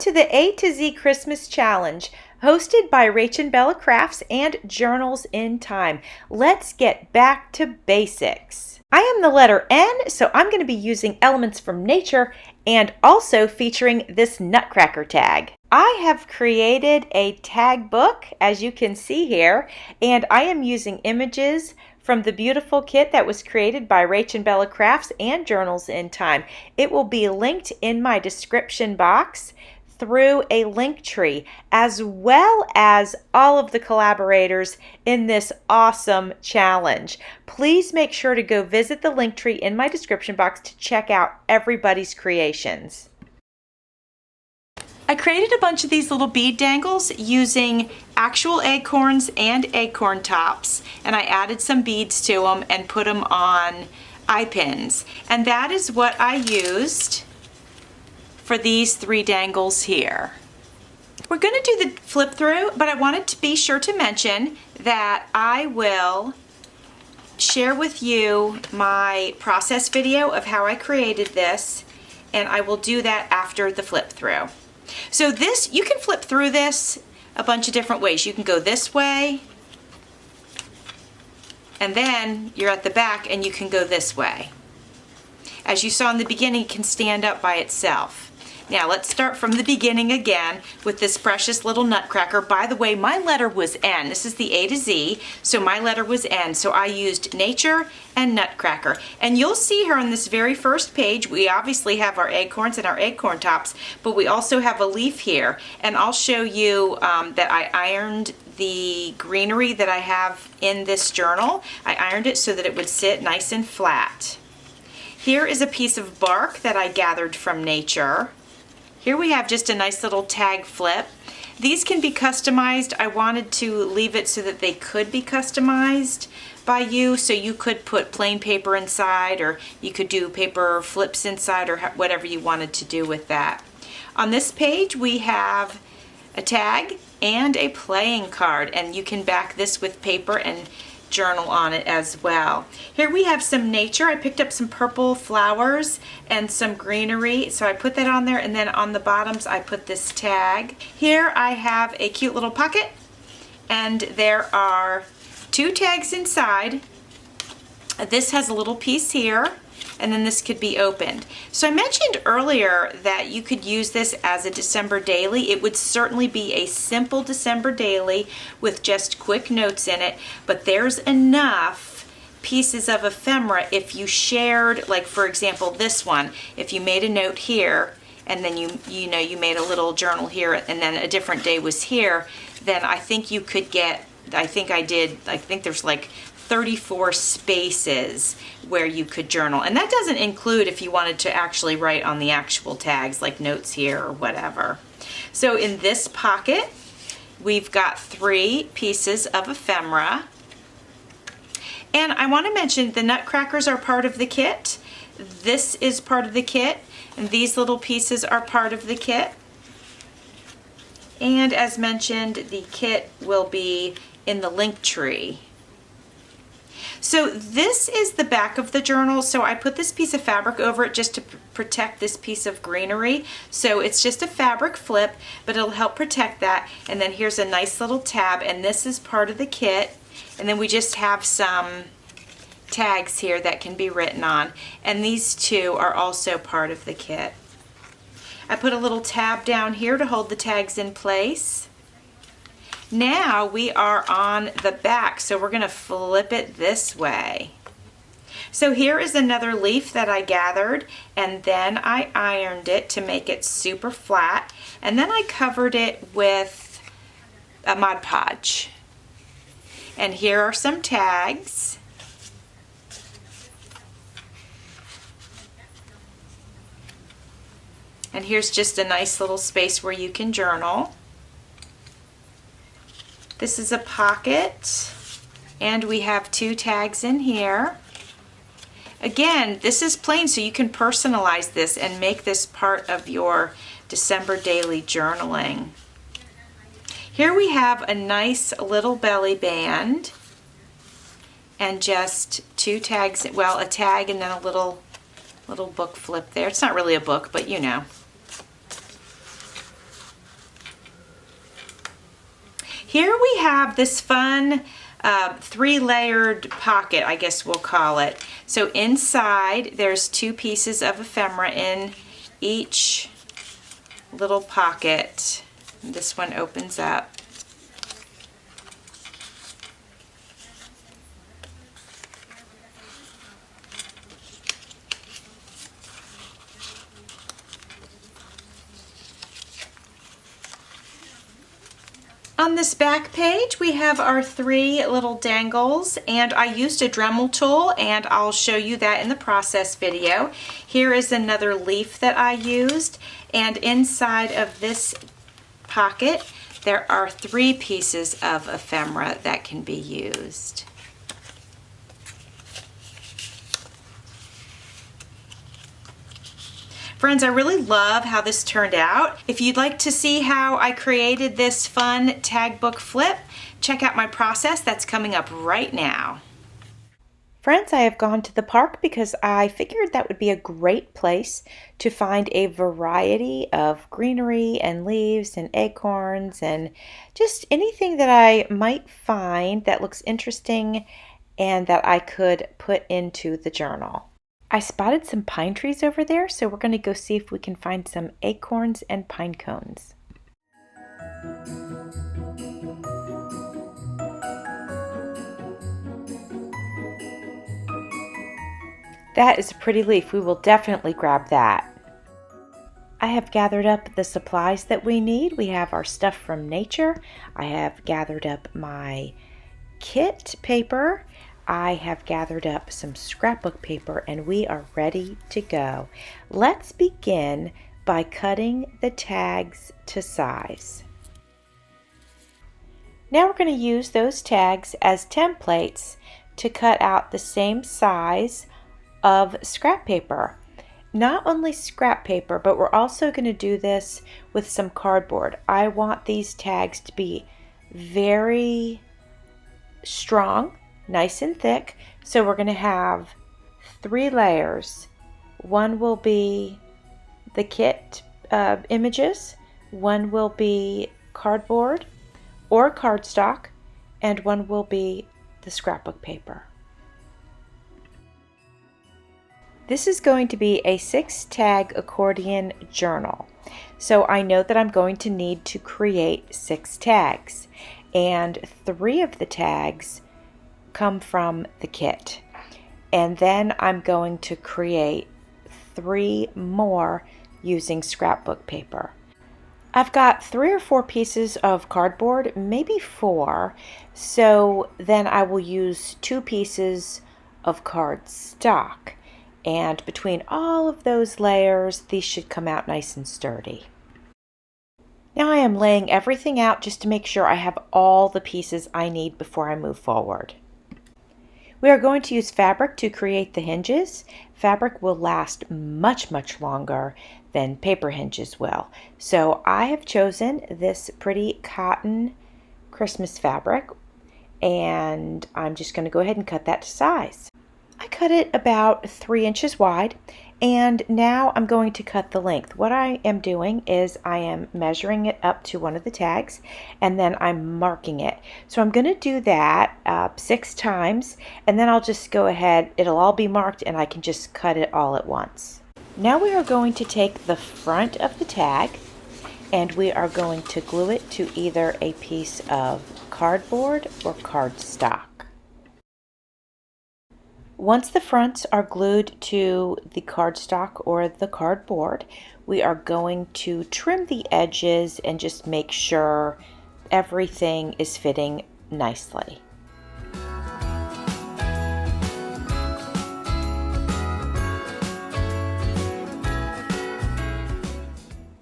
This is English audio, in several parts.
to the A to Z Christmas Challenge, hosted by RachandBella Crafts and Journals in Time. Let's get back to basics. I am the letter N, so I'm going to be using elements from nature and also featuring this nutcracker tag. I have created a tag book, as you can see here, and I am using images from the beautiful kit that was created by RachandBella Crafts and Journals in Time. It will be linked in my description box through a link tree, as well as all of the collaborators in this awesome challenge. Please make sure to go visit the link tree in my description box to check out everybody's creations. I created a bunch of these little bead dangles using actual acorns and acorn tops, and I added some beads to them and put them on eye pins. And that is what I used for these 3 dangles here. We're going to do the flip through, but I wanted to be sure to mention that I will share with you my process video of how I created this, and I will do that after the flip through. So this, you can flip through this a bunch of different ways. You can go this way, and then you're at the back and you can go this way. As you saw in the beginning, it can stand up by itself. Now let's start from the beginning again with this precious little nutcracker. By the way, my letter was N. This is the A to Z, so my letter was N. So I used nature and nutcracker. And you'll see here on this very first page, we obviously have our acorns and our acorn tops, but we also have a leaf here. And I'll show you that I ironed the greenery that I have in this journal. I ironed it so that it would sit nice and flat. Here is a piece of bark that I gathered from nature. Here we have just a nice little tag flip. These can be customized. I wanted to leave it so that they could be customized by you, so you could put plain paper inside, or you could do paper flips inside, or whatever you wanted to do with that. On this page we have a tag and a playing card, and you can back this with paper and journal on it as well. Here we have some nature. I picked up some purple flowers and some greenery, so I put that on there, and then on the bottoms I put this tag. Here I have a cute little pocket, and there are 2 tags inside. This has a little piece here, and then this could be opened. So I mentioned earlier that you could use this as a December daily. It would certainly be a simple December daily with just quick notes in it, but there's enough pieces of ephemera if you shared, like for example this one, if you made a note here and then you made a little journal here and then a different day was here, then I think you could get, I think there's like 34 spaces where you could journal. And that doesn't include if you wanted to actually write on the actual tags, like notes here or whatever. So in this pocket, we've got 3 pieces of ephemera. And I want to mention the nutcrackers are part of the kit. This is part of the kit, and these little pieces are part of the kit. And as mentioned, the kit will be in the link tree. So this is the back of the journal. So I put this piece of fabric over it just to protect this piece of greenery. So it's just a fabric flip, but it'll help protect that. And then here's a nice little tab, and this is part of the kit. And then we just have some tags here that can be written on. And these 2 are also part of the kit. I put a little tab down here to hold the tags in place. Now we are on the back, so we're going to flip it this way. So here is another leaf that I gathered, and then I ironed it to make it super flat, and then I covered it with a Mod Podge. And here are some tags. And here's just a nice little space where you can journal. This is a pocket, and we have 2 tags in here. Again, this is plain, so you can personalize this and make this part of your December daily journaling. Here we have a nice little belly band and just 2 tags, well, a tag and then a little book flip there. It's not really a book, but you know. Here we have this fun 3-layered pocket, I guess we'll call it. So inside there's 2 pieces of ephemera in each little pocket. This one opens up. On this back page, we have our 3 little dangles, and I used a Dremel tool, and I'll show you that in the process video. Here is another leaf that I used, and inside of this pocket, there are 3 pieces of ephemera that can be used. Friends, I really love how this turned out. If you'd like to see how I created this fun tag book flip, check out my process that's coming up right now. Friends, I have gone to the park because I figured that would be a great place to find a variety of greenery and leaves and acorns and just anything that I might find that looks interesting and that I could put into the journal. I spotted some pine trees over there, so we're going to go see if we can find some acorns and pine cones. That is a pretty leaf. We will definitely grab that. I have gathered up the supplies that we need. We have our stuff from nature. I have gathered up my kit paper. I have gathered up some scrapbook paper, and we are ready to go. Let's begin by cutting the tags to size. Now we're going to use those tags as templates to cut out the same size of scrap paper. Not only scrap paper, but we're also going to do this with some cardboard. I want these tags to be very strong, nice and thick, so we're going to have 3 layers. One will be the kit images, one will be cardboard or cardstock, and one will be the scrapbook paper. This is going to be a 6-tag accordion journal. So I know that I'm going to need to create 6 tags, and 3 of the tags come from the kit. And then I'm going to create 3 more using scrapbook paper. I've got 3 or 4 pieces of cardboard, maybe 4, so then I will use 2 pieces of cardstock. And between all of those layers, these should come out nice and sturdy. Now I am laying everything out just to make sure I have all the pieces I need before I move forward. We are going to use fabric to create the hinges. Fabric will last much, much longer than paper hinges will. So I have chosen this pretty cotton Christmas fabric, and I'm just going to go ahead and cut that to size. I cut it about 3 inches wide, and now I'm going to cut the length. What I am doing is I am measuring it up to one of the tags, and then I'm marking it. So I'm going to do that 6 times, and then I'll just go ahead, it'll all be marked, and I can just cut it all at once. Now we are going to take the front of the tag, and we are going to glue it to either a piece of cardboard or cardstock. Once the fronts are glued to the cardstock or the cardboard, we are going to trim the edges and just make sure everything is fitting nicely.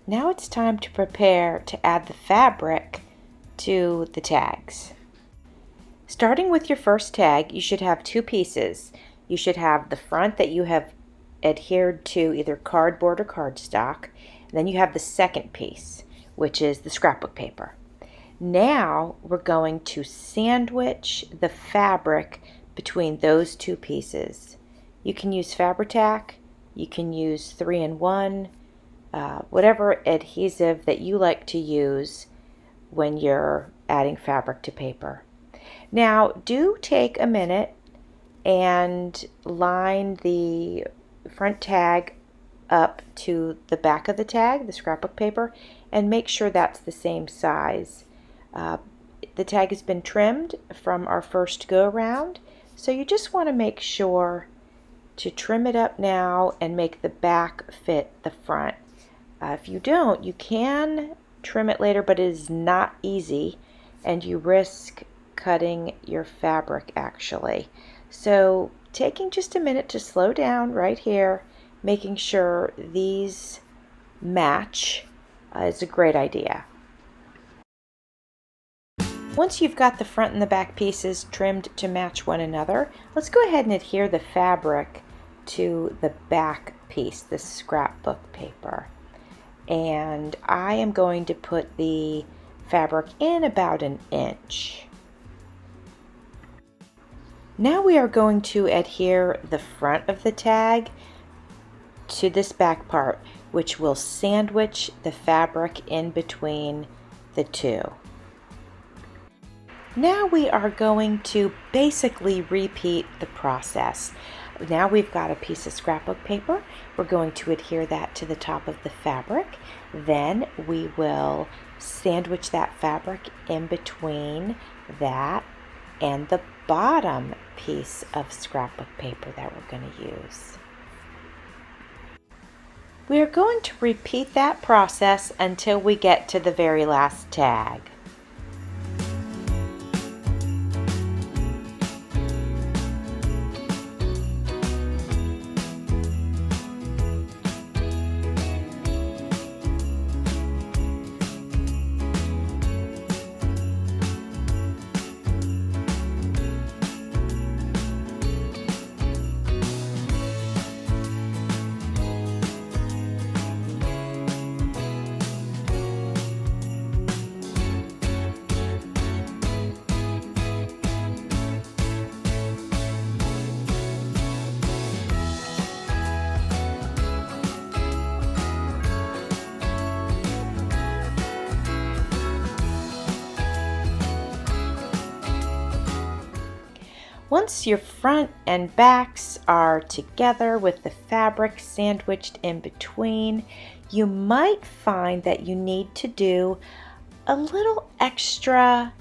Now it's time to prepare to add the fabric to the tags. Starting with your first tag, you should have 2 pieces. You should have the front that you have adhered to either cardboard or cardstock. And then you have the second piece, which is the scrapbook paper. Now we're going to sandwich the fabric between those 2 pieces. You can use Fabri-Tac, you can use 3-in-1, whatever adhesive that you like to use when you're adding fabric to paper. Now, do take a minute and line the front tag up to the back of the tag, the scrapbook paper, and make sure that's the same size. The tag has been trimmed from our first go around, so you just want to make sure to trim it up now and make the back fit the front. If you don't, you can trim it later, but it is not easy and you risk cutting your fabric actually. So taking just a minute to slow down right here, making sure these match is a great idea. Once you've got the front and the back pieces trimmed to match one another, let's go ahead and adhere the fabric to the back piece, the scrapbook paper. And I am going to put the fabric in about 1 inch. Now we are going to adhere the front of the tag to this back part, which will sandwich the fabric in between the two. Now we are going to basically repeat the process. Now we've got a piece of scrapbook paper. We're going to adhere that to the top of the fabric. Then we will sandwich that fabric in between that and the bottom piece of scrapbook paper that we're going to use. We are going to repeat that process until we get to the very last tag. Once your front and backs are together with the fabric sandwiched in between, you might find that you need to do a little extra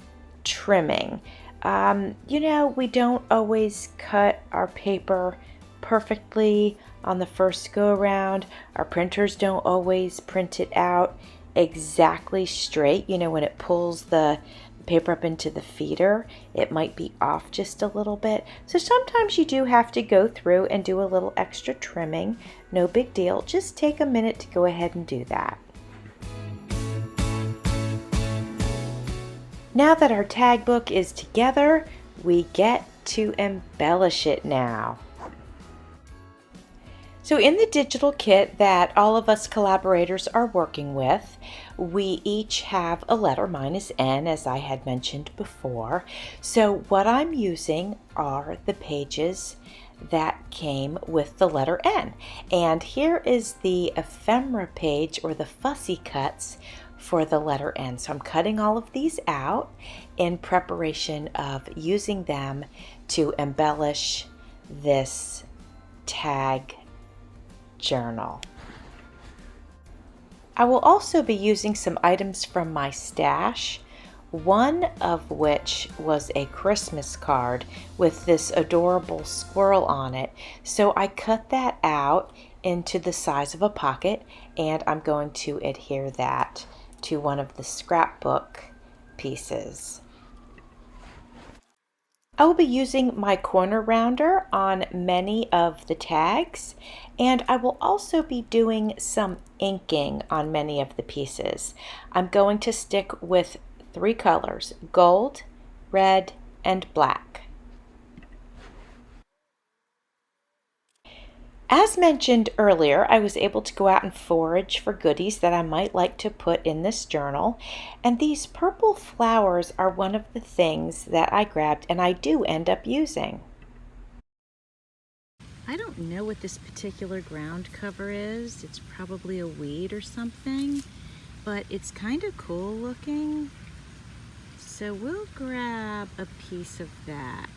trimming. We don't always cut our paper perfectly on the first go around. Our printers don't always print it out exactly straight. When it pulls the paper up into the feeder, it might be off just a little bit. So sometimes you do have to go through and do a little extra trimming. No big deal. Just take a minute to go ahead and do that. Now that our tag book is together, we get to embellish it now. So in the digital kit that all of us collaborators are working with, we each have a letter. Mine is N, as I had mentioned before. So what I'm using are the pages that came with the letter N. And here is the ephemera page, or the fussy cuts for the letter N. So I'm cutting all of these out in preparation of using them to embellish this tag journal. I will also be using some items from my stash, one of which was a Christmas card with this adorable squirrel on it. So I cut that out into the size of a pocket, and I'm going to adhere that to one of the scrapbook pieces. I will be using my corner rounder on many of the tags, and I will also be doing some inking on many of the pieces. I'm going to stick with 3 colors: gold, red, and black. As mentioned earlier, I was able to go out and forage for goodies that I might like to put in this journal, and these purple flowers are one of the things that I grabbed and I do end up using. I don't know what this particular ground cover is. It's probably a weed or something, but it's kind of cool looking. So we'll grab a piece of that.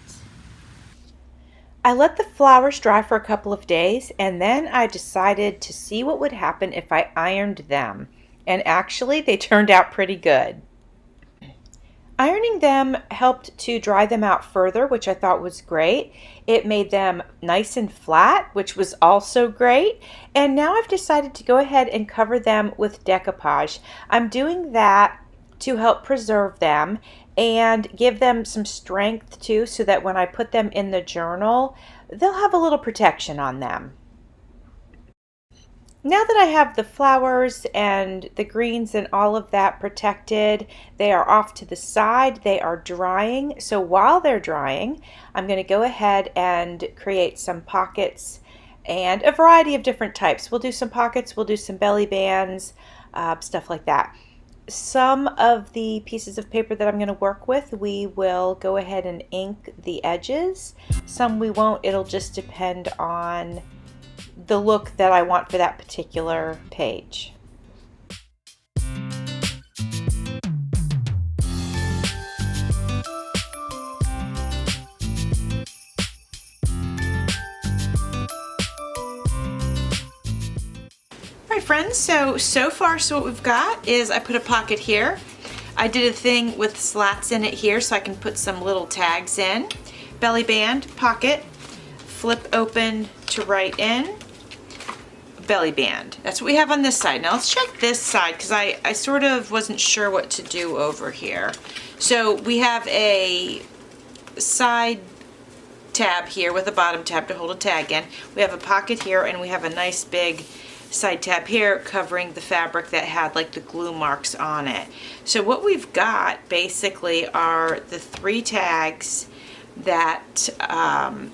I let the flowers dry for a couple of days, and then I decided to see what would happen if I ironed them. And actually, they turned out pretty good. Ironing them helped to dry them out further, which I thought was great. It made them nice and flat, which was also great. And now I've decided to go ahead and cover them with decoupage. I'm doing that to help preserve them and give them some strength too, so that when I put them in the journal, they'll have a little protection on them. Now that I have the flowers and the greens and all of that protected, they are off to the side. They are drying. So while they're drying, I'm going to go ahead and create some pockets and a variety of different types. We'll do some pockets, we'll do some belly bands, stuff like that. Some of the pieces of paper that I'm going to work with, we will go ahead and ink the edges. Some we won't. It'll just depend on the look that I want for that particular page. Alright friends, so far what we've got is I put a pocket here. I did a thing with slats in it here so I can put some little tags in. Belly band, pocket, flip open to right in, belly band. That's what we have on this side. Now let's check this side because I sort of wasn't sure what to do over here. So we have a side tab here with a bottom tab to hold a tag in. We have a pocket here and we have a nice big side tab here covering the fabric that had like the glue marks on it. So what we've got basically are the 3 tags that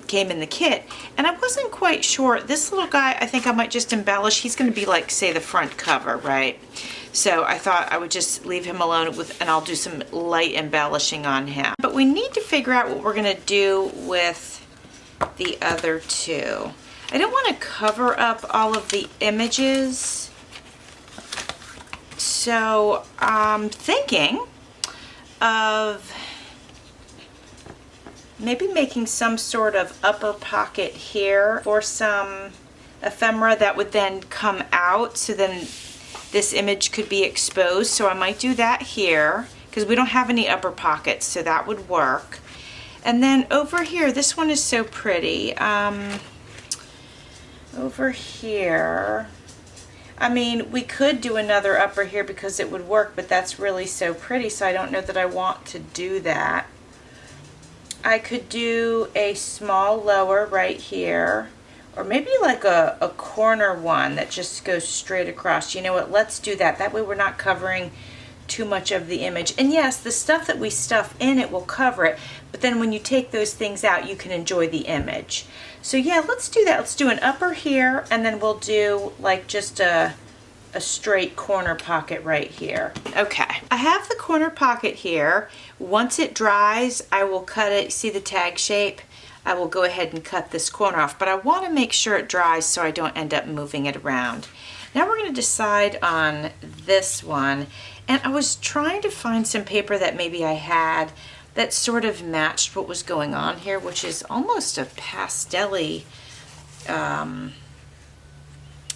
came in the kit, and I wasn't quite sure. This little guy, I think I might just embellish. He's going to be like, say, the front cover, right? So I thought I would just leave him alone and I'll do some light embellishing on him. But we need to figure out what we're going to do with the other 2. I don't want to cover up all of the images, so I'm thinking of maybe making some sort of upper pocket here for some ephemera that would then come out, so then this image could be exposed. So I might do that here because we don't have any upper pockets, so that would work. And then over here, this one is so pretty. Over here, I mean, we could do another upper here because it would work, but that's really so pretty, so I don't know that I want to do that. I could do a small lower right here, or maybe like a corner one that just goes straight across. You know what, let's do that. That way we're not covering too much of the image. And yes, the stuff that we stuff in it will cover it, but then when you take those things out, you can enjoy the image. So yeah, let's do that. Let's do an upper here, and then we'll do like just a straight corner pocket right here. Okay, I have the corner pocket here. Once it dries, I will cut it. See the tag shape? I will go ahead and cut this corner off, but I want to make sure it dries so I don't end up moving it around. Now we're going to decide on this one, and I was trying to find some paper that maybe I had that sort of matched what was going on here, which is almost a pastel-y.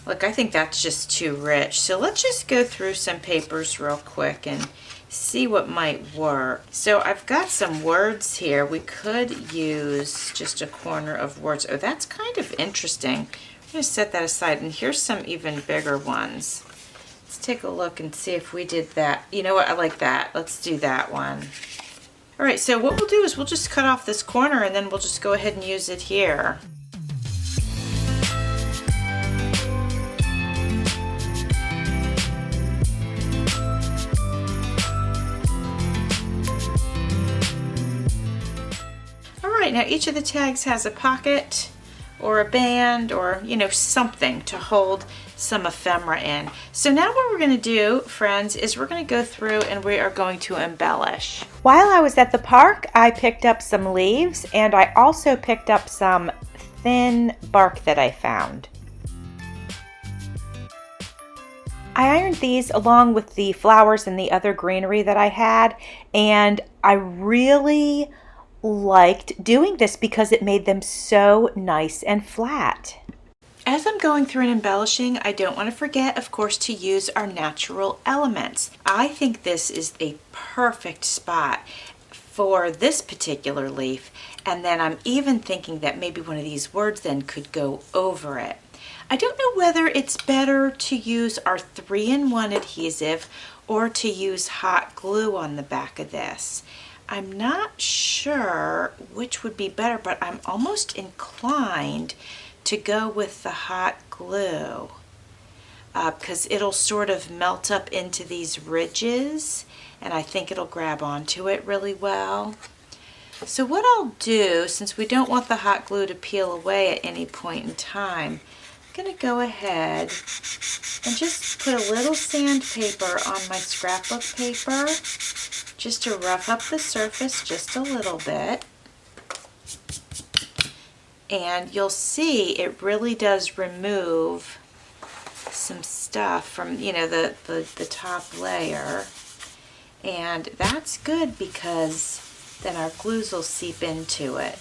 Look, I think that's just too rich. So let's just go through some papers real quick and see what might work. So I've got some words here. We could use just a corner of words. Oh, that's kind of interesting. I'm going to set that aside, and here's some even bigger ones. Let's take a look and see if we did that. You know what? I like that. Let's do that one. All right, so what we'll do is we'll just cut off this corner, and then we'll just go ahead and use it here. Now each of the tags has a pocket or a band or, you know, something to hold some ephemera in. So now what we're going to do, friends, is we're going to go through and we are going to embellish. While I was at the park, I picked up some leaves, and I also picked up some thin bark that I found. I ironed these along with the flowers and the other greenery that I had, and I really liked doing this because it made them so nice and flat. As I'm going through and embellishing, I don't want to forget, of course, to use our natural elements. I think this is a perfect spot for this particular leaf, and then I'm even thinking that maybe one of these words then could go over it. I don't know whether it's better to use our 3-in-1 adhesive or to use hot glue on the back of this. I'm not sure which would be better, but I'm almost inclined to go with the hot glue because it'll sort of melt up into these ridges, and I think it'll grab onto it really well. So what I'll do, since we don't want the hot glue to peel away at any point in time, I'm going to go ahead and just put a little sandpaper on my scrapbook paper just to rough up the surface just a little bit. And you'll see it really does remove some stuff from, you know, the top layer. And that's good because then our glues will seep into it.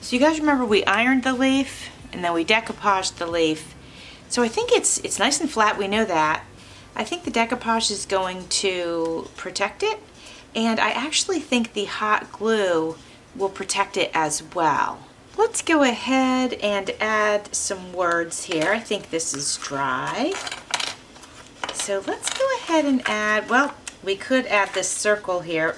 So you guys remember we ironed the leaf and then we decoupaged the leaf. So I think it's nice and flat, we know that. I think the decoupage is going to protect it, and I actually think the hot glue will protect it as well. Let's go ahead and add some words here. I think this is dry. So let's go ahead and add, well, we could add this circle here.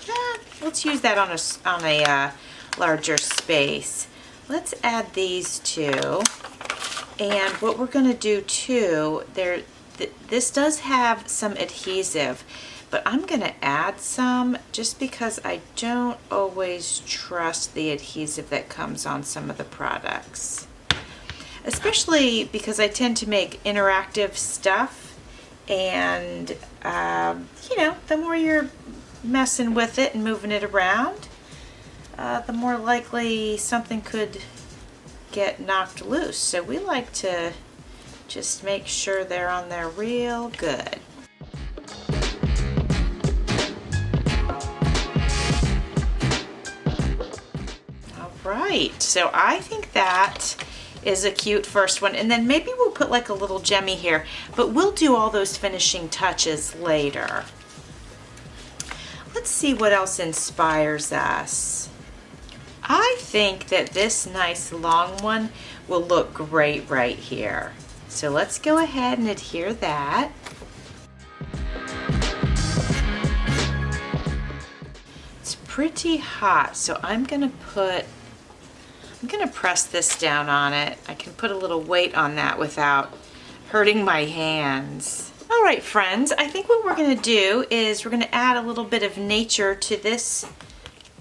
Let's use that on a larger space. Let's add these two. And what we're going to do too, this does have some adhesive, but I'm going to add some just because I don't always trust the adhesive that comes on some of the products. Especially because I tend to make interactive stuff, and you know, the more you're messing with it and moving it around, the more likely something could get knocked loose. So we like to just make sure they're on there real good. All right, so I think that is a cute first one, and then maybe we'll put like a little gemmy here, but we'll do all those finishing touches later. Let's see what else inspires us. I think that this nice long one will look great right here. So let's go ahead and adhere that. It's pretty hot, so I'm gonna press this down on it. I can put a little weight on that without hurting my hands. All right, friends, I think what we're gonna do is we're gonna add a little bit of nature to this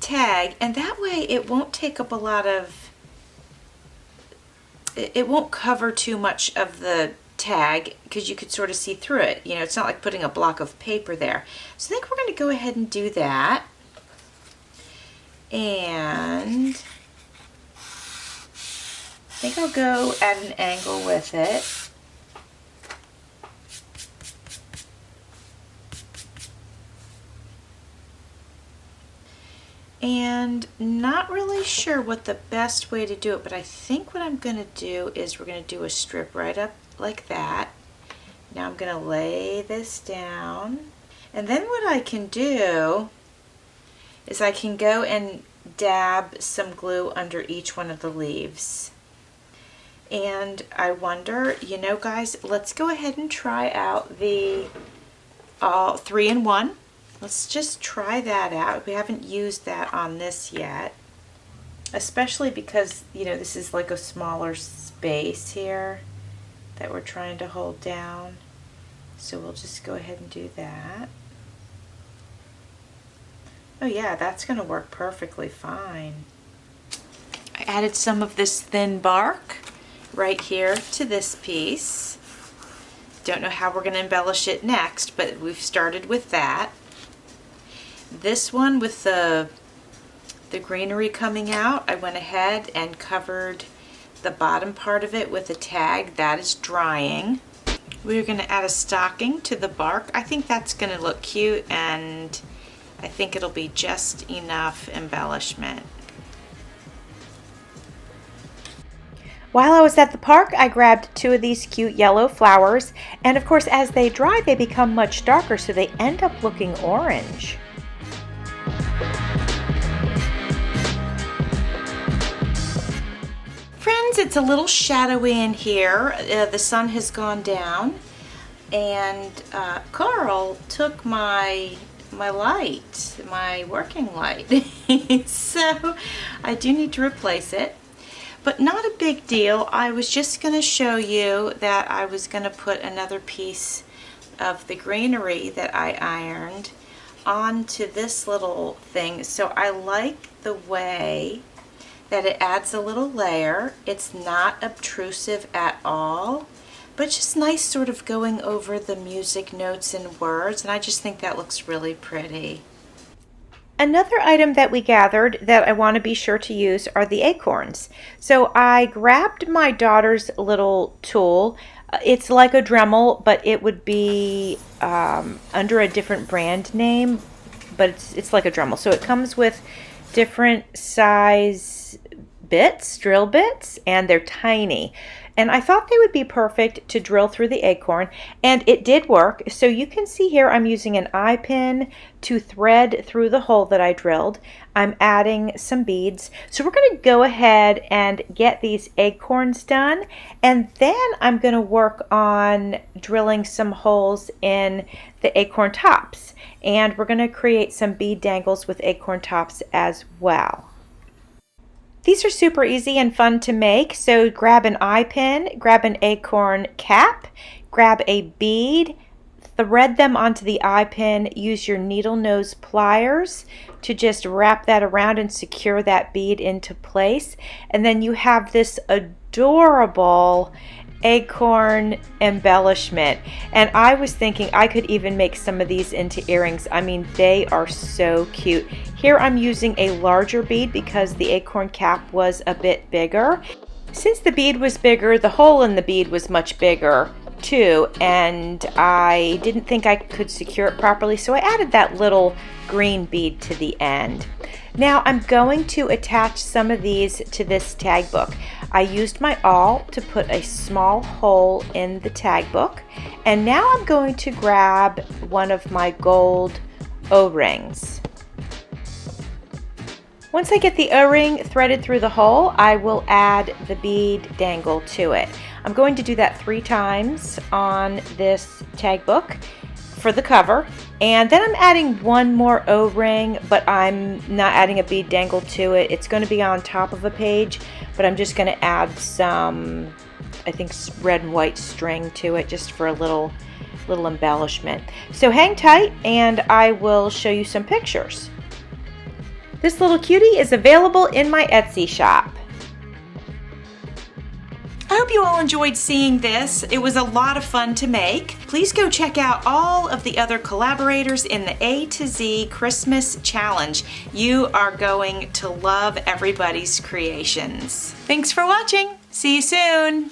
tag, and that way it won't take up a lot of, it won't cover too much of the tag because you could sort of see through it. You know, it's not like putting a block of paper there. So I think we're going to go ahead and do that. And I think I'll go at an angle with it. And not really sure what the best way to do it, but I think what I'm going to do is we're going to do a strip right up like that. Now I'm going to lay this down, and then what I can do is I can go and dab some glue under each one of the leaves. And I wonder, you know guys, let's go ahead and try out the 3-in-1. Let's just try that out. We haven't used that on this yet, especially because, you know, this is like a smaller space here that we're trying to hold down. So we'll just go ahead and do that. Oh yeah, that's going to work perfectly fine. I added some of this thin bark right here to this piece. Don't know how we're going to embellish it next, but we've started with that. This one with the greenery coming out, I went ahead and covered the bottom part of it with a tag. That is drying. We're going to add a stocking to the bark. I think that's going to look cute, and I think it'll be just enough embellishment. While I was at the park, I grabbed 2 of these cute yellow flowers, and of course as they dry they become much darker, so they end up looking orange. Friends, it's a little shadowy in here. The sun has gone down, and Carl took my light, my working light. So I do need to replace it, but not a big deal. I was just going to show you that I was going to put another piece of the greenery that I ironed onto this little thing. So I like the way that it adds a little layer. It's not obtrusive at all, but just nice, sort of going over the music notes and words, and I just think that looks really pretty. Another item that we gathered that I want to be sure to use are the acorns. So I grabbed my daughter's little tool. It's like a Dremel, but it would be under a different brand name, but it's like a Dremel. So it comes with different size bits, drill bits, and they're tiny. And I thought they would be perfect to drill through the acorn, and it did work. So you can see here I'm using an eye pin to thread through the hole that I drilled. I'm adding some beads. So we're going to go ahead and get these acorns done, and then I'm going to work on drilling some holes in the acorn tops. And we're going to create some bead dangles with acorn tops as well. These are super easy and fun to make, so grab an eye pin, grab an acorn cap, grab a bead, thread them onto the eye pin, use your needle nose pliers to just wrap that around and secure that bead into place, and then you have this adorable acorn embellishment. And I was thinking I could even make some of these into earrings. I mean, they are so cute. Here I'm using a larger bead because the acorn cap was a bit bigger. Since the bead was bigger, the hole in the bead was much bigger too, and I didn't think I could secure it properly, so I added that little green bead to the end. Now I'm going to attach some of these to this tag book. I used my awl to put a small hole in the tag book, and now I'm going to grab one of my gold O-rings. Once I get the O-ring threaded through the hole, I will add the bead dangle to it. I'm going to do that 3 times on this tag book for the cover, and then I'm adding one more O-ring, but I'm not adding a bead dangle to it. It's going to be on top of a page, but I'm just going to add some, I think, red and white string to it just for a little embellishment. So hang tight and I will show you some pictures. This little cutie is available in my Etsy shop. I hope you all enjoyed seeing this. It was a lot of fun to make. Please go check out all of the other collaborators in the A to Z Christmas Challenge. You are going to love everybody's creations. Thanks for watching. See you soon.